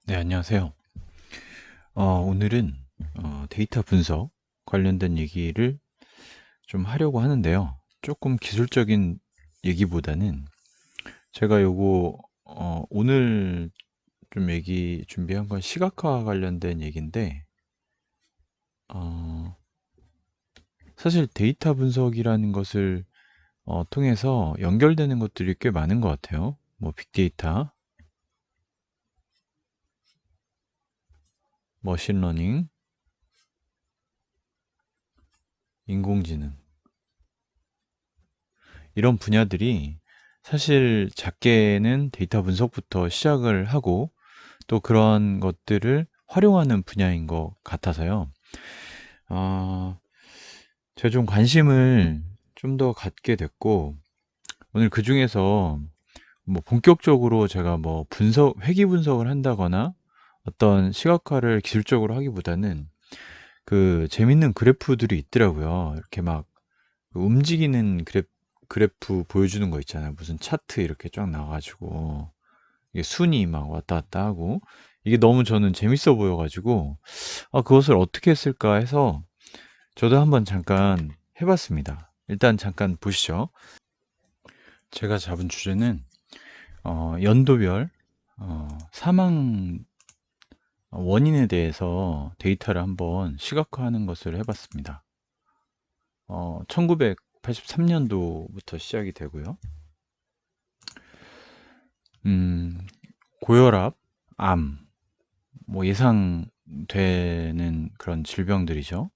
네, 안녕하세요. 오늘은 데이터 분석 관련된 얘기를 좀 하려고 하는데요. 조금 기술적인 얘기보다는 제가 요거 오늘 좀 얘기 준비한 건 시각화 관련된 얘기인데, 어, 사실 데이터 분석이라는 것을 통해서 연결되는 것들이 꽤 많은 것 같아요. 뭐 빅데이터, 머신러닝, 인공지능 이런 분야들이 사실 작게는 데이터 분석부터 시작을 하고 또 그런 것들을 활용하는 분야인 것 같아서요. 어, 제가 좀 관심을 좀 더 갖게 됐고, 오늘 그 중에서 뭐 본격적으로 제가 뭐 회귀 분석을 한다거나 어떤 시각화를 기술적으로 하기보다는 그 재밌는 그래프들이 있더라고요. 이렇게 막 움직이는 그래프 보여주는 거 있잖아요. 무슨 차트 이렇게 쫙 나와가지고 이게 순이 막 왔다 갔다 하고 이게 너무 저는 재밌어 보여가지고 그것을 어떻게 했을까 해서 저도 한번 잠깐 해봤습니다. 일단 잠깐 보시죠. 제가 잡은 주제는 연도별 사망 원인에 대해서 데이터를 한번 시각화하는 것을 해봤습니다. 1983년도부터 시작이 되고요. 음, 고혈압, 암, 뭐 예상되는 그런 질병들이죠.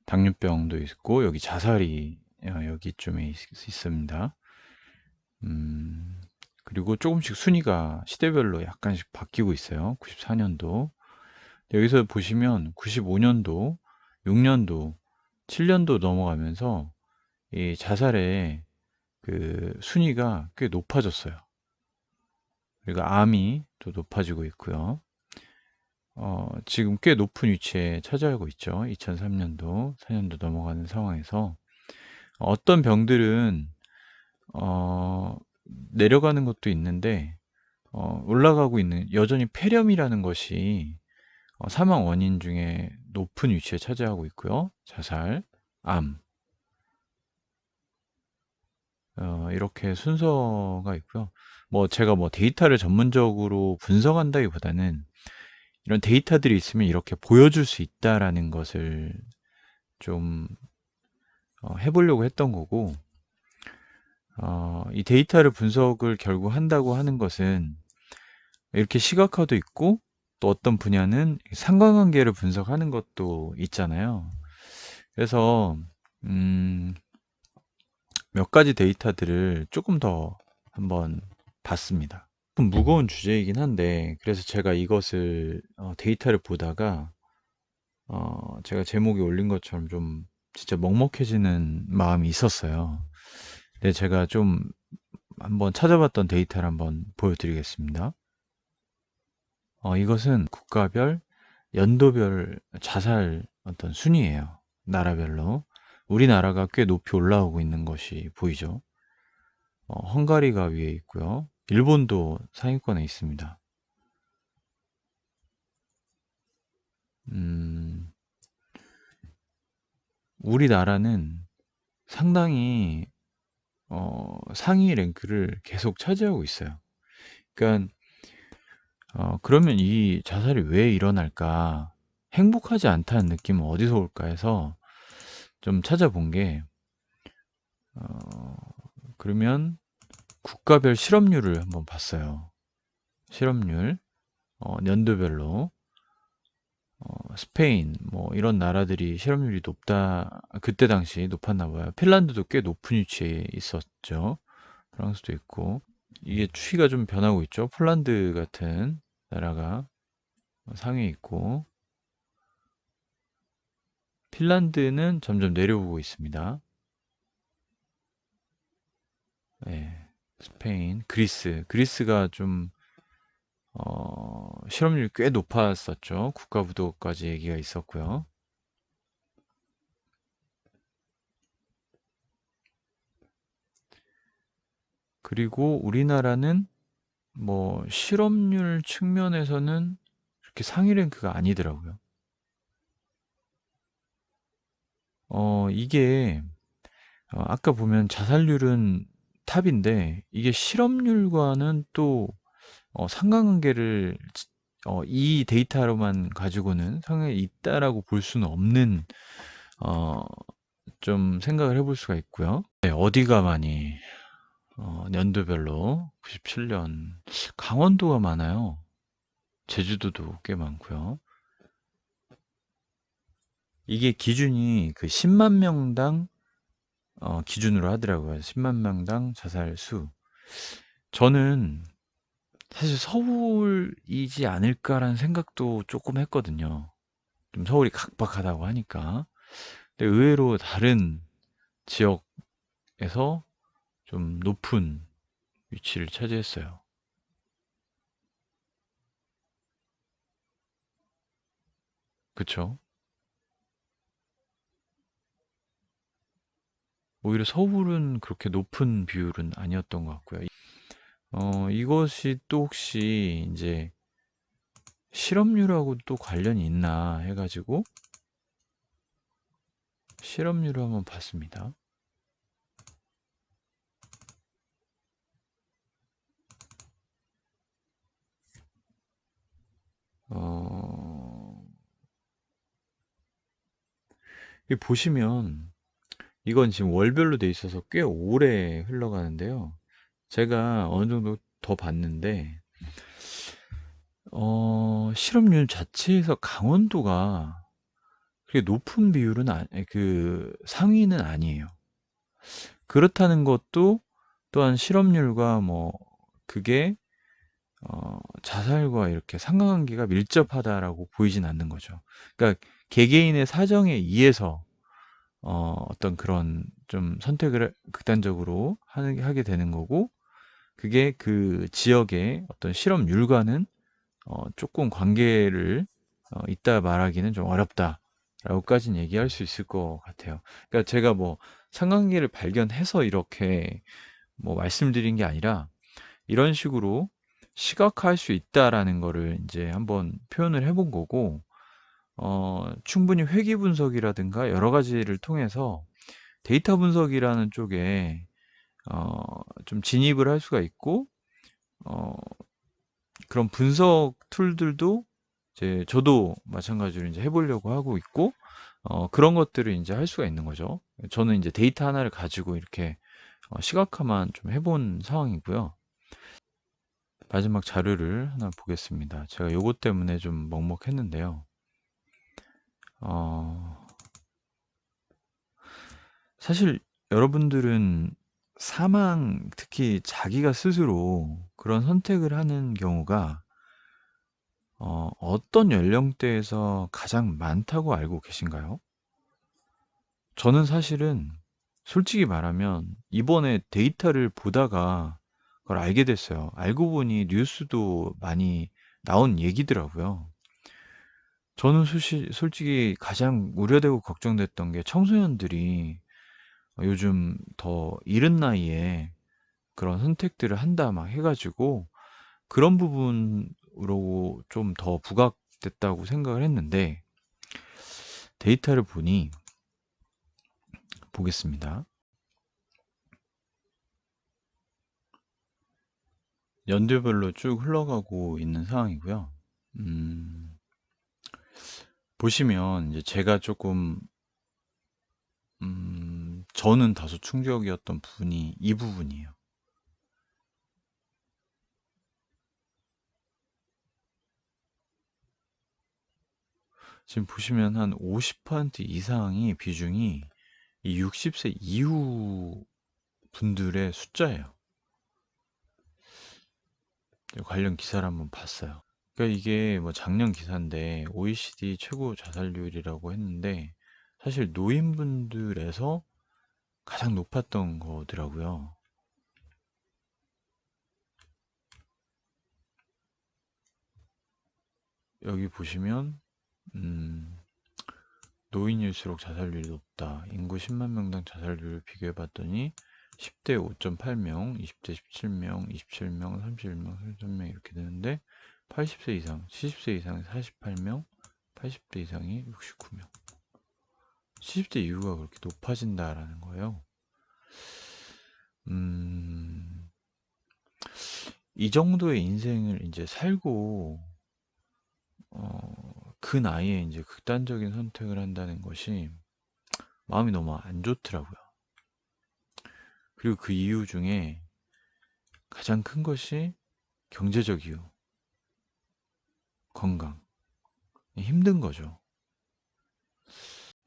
당뇨병도 있고 여기 자살이 여기쯤에 있습니다. 음, 그리고 조금씩 순위가 시대별로 약간씩 바뀌고 있어요. 94년도. 여기서 보시면 95년도, 6년도, 7년도 넘어가면서 이 자살의 그 순위가 꽤 높아졌어요. 그리고 암이 또 높아지고 있고요. 지금 꽤 높은 위치에 차지하고 있죠. 2003년도, 4년도 넘어가는 상황에서 어떤 병들은 어, 내려가는 것도 있는데 올라가고 있는 여전히 폐렴이라는 것이 사망 원인 중에 높은 위치에 차지하고 있고요. 자살, 암 이렇게 순서가 있고요. 뭐 제가 뭐 데이터를 전문적으로 분석한다기보다는 이런 데이터들이 있으면 이렇게 보여줄 수 있다라는 것을 좀 해보려고 했던 거고, 이 데이터를 분석을 결국 한다고 하는 것은 이렇게 시각화도 있고, 또 어떤 분야는 상관관계를 분석하는 것도 있잖아요. 그래서, 음, 몇 가지 데이터들을 조금 더 한번 봤습니다. 좀 무거운 주제이긴 한데, 그래서 제가 이것을, 데이터를 보다가, 제가 제목에 올린 것처럼 좀 진짜 먹먹해지는 마음이 있었어요. 근데 제가 좀 한번 찾아봤던 데이터를 한번 보여드리겠습니다. 이것은 국가별, 연도별 자살 어떤 순위예요. 나라별로. 우리나라가 꽤 높이 올라오고 있는 것이 보이죠. 헝가리가 위에 있고요. 일본도 상위권에 있습니다. 음, 우리나라는 상당히 상위 랭크를 계속 차지하고 있어요. 그러니까 그러면 이 자살이 왜 일어날까? 행복하지 않다는 느낌은 어디서 올까 해서 좀 찾아본 게 어, 그러면 국가별 실업률을 한번 봤어요. 실업률 연도별로 스페인 뭐 이런 나라들이 실업률이 높다 그때 당시 높았나 봐요. 핀란드도 꽤 높은 위치에 있었죠. 프랑스도 있고 이게 추이가 좀 변하고 있죠. 폴란드 같은 나라가 상위에 있고 핀란드는 점점 내려오고 있습니다. 네, 스페인, 그리스가 좀 실업률이 꽤 높았었죠. 국가부도까지 얘기가 있었고요. 그리고 우리나라는 뭐 실업률 측면에서는 그렇게 상위 랭크가 아니더라고요. 이게 아까 보면 자살률은 탑인데 이게 실업률과는 또 상관관계를 이 데이터로만 가지고는 상관이 있다라고 볼 수는 없는 어, 좀 생각을 해볼 수가 있고요. 네, 어디가 많이 연도별로 97년 강원도가 많아요. 제주도도 꽤 많고요. 이게 기준이 그 10만 명당 기준으로 하더라고요. 10만 명당 자살 수. 저는 사실 서울이지 않을까라는 생각도 조금 했거든요. 좀 서울이 각박하다고 하니까. 근데 의외로 다른 지역에서 좀 높은 위치를 차지했어요. 그쵸? 오히려 서울은 그렇게 높은 비율은 아니었던 것 같고요. 이것이 또 혹시 이제 실업률하고 또 관련이 있나 해가지고 실업률을 한번 봤습니다. 어, 이 보시면 이건 지금 월별로 돼 있어서 꽤 오래 흘러가는데요. 제가 어느 정도 더 봤는데 실업률 자체에서 강원도가 그렇게 높은 비율은 그 상위는 아니에요. 그렇다는 것도 또한 실업률과 뭐 그게 자살과 이렇게 상관관계가 밀접하다라고 보이진 않는 거죠. 그러니까 개개인의 사정에 의해서 어떤 그런 좀 선택을 극단적으로 하게 되는 거고, 그게 그 지역의 어떤 실업률과는 조금 관계를 있다 말하기는 좀 어렵다라고까지는 얘기할 수 있을 것 같아요. 그러니까 제가 뭐 상관관계를 발견해서 이렇게 뭐 말씀드린 게 아니라 이런 식으로 시각화할 수 있다라는 거를 이제 한번 표현을 해본 거고, 충분히 회귀 분석이라든가 여러 가지를 통해서 데이터 분석이라는 쪽에 좀 진입을 할 수가 있고, 어, 그런 분석 툴들도 이제 저도 마찬가지로 이제 해보려고 하고 있고, 그런 것들을 이제 할 수가 있는 거죠. 저는 이제 데이터 하나를 가지고 이렇게 시각화만 좀 해본 상황이고요. 마지막 자료를 하나 보겠습니다. 제가 요것 때문에 좀 먹먹했는데요. 어, 사실 여러분들은 사망, 특히 자기가 스스로 그런 선택을 하는 경우가 어떤 연령대에서 가장 많다고 알고 계신가요? 저는 사실은 솔직히 말하면 이번에 데이터를 보다가 그걸 알게 됐어요. 알고 보니 뉴스도 많이 나온 얘기더라고요. 저는 솔직히 가장 우려되고 걱정됐던 게 청소년들이 요즘 더 이른 나이에 그런 선택들을 한다 막 해가지고 그런 부분으로 좀 더 부각됐다고 생각을 했는데 데이터를 보니 보겠습니다. 연도별로 쭉 흘러가고 있는 상황이고요. 음, 보시면 이제 제가 조금 저는 다소 충격이었던 부분이 이 부분이에요. 지금 보시면 한 50% 이상이 비중이 이 60세 이후 분들의 숫자예요. 관련 기사를 한번 봤어요. 그러니까 이게 뭐 작년 기사인데 OECD 최고 자살률이라고 했는데 사실 노인분들에서 가장 높았던 거더라고요. 여기 보시면 음, 노인일수록 자살률이 높다. 인구 10만 명당 자살률을 비교해 봤더니 10대 5.8명, 20대 17명, 27명, 31명, 33명 이렇게 되는데 80세 이상, 70세 이상 48명, 80대 이상이 69명. 70대 이후가 그렇게 높아진다라는 거예요. 음, 이 정도의 인생을 이제 살고, 그 나이에 이제 극단적인 선택을 한다는 것이 마음이 너무 안 좋더라고요. 그리고 그 이유 중에 가장 큰 것이 경제적 이유, 건강, 힘든 거죠.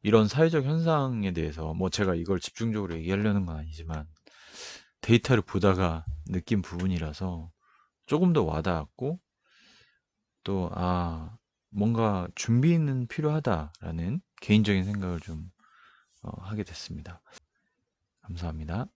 이런 사회적 현상에 대해서 뭐 제가 이걸 집중적으로 얘기하려는 건 아니지만 데이터를 보다가 느낀 부분이라서 조금 더 와닿았고 또 뭔가 준비는 필요하다라는 개인적인 생각을 좀 하게 됐습니다. 감사합니다.